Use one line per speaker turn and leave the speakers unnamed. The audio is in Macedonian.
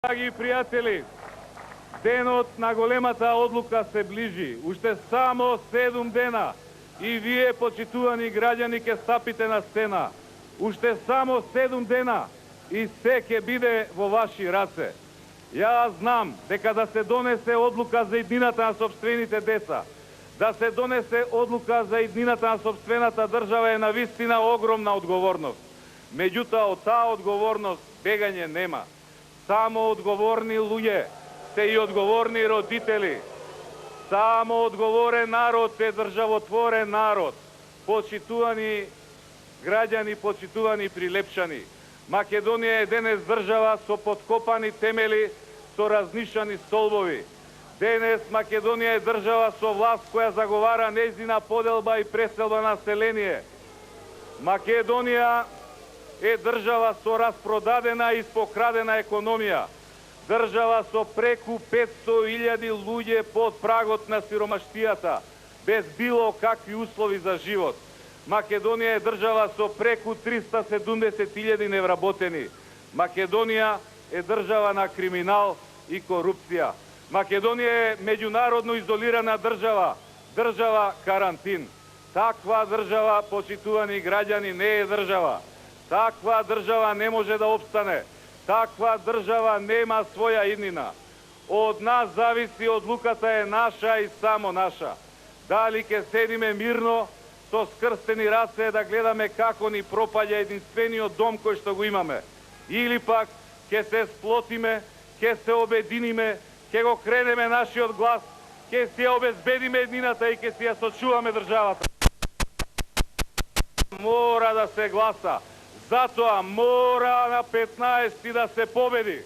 Драги пријатели, денот на големата одлука се ближи. Уште само 7 дена и вие, почитувани граѓани, ќе стапите на сцена. Уште само 7 дена и се ќе биде во ваши раце. Ја знам дека да се донесе одлука за иднината на сопствените деца, да се донесе одлука за иднината на сопствената држава е навистина огромна одговорност. Меѓутоа, од таа одговорност бегање нема. Само одговорни луѓе се и одговорни родители. Само одговорен народ е државотворен народ. Почитувани граѓани, почитувани прилепшани. Македонија е денес држава со подкопани темели, со разнишани столбови. Денес Македонија е држава со власт која заговара нејзина поделба и преселба на население. Македонија е држава со распродадена и испокрадена економија. Држава со преку 500.000 луѓе под прагот на сиромаштијата, без било какви услови за живот. Македонија е држава со преку 370.000 невработени. Македонија е држава на криминал и корупција. Македонија е меѓународно изолирана држава, држава карантин. Таква држава, почитувани граѓани, не е држава. Таква држава не може да опстане. Таква држава нема своја иднина. Од нас зависи, одлуката е наша и само наша. Дали ќе седиме мирно, со скрстени раце да гледаме како ни пропаѓа единствениот дом кој што го имаме. Или пак ќе се сплотиме, ќе се обединиме, ќе го кренеме нашиот глас, ќе си ја обезбедиме еднината и ќе си ја сочуваме државата. Мора да се гласа. Затоа мора на 15 да се победи.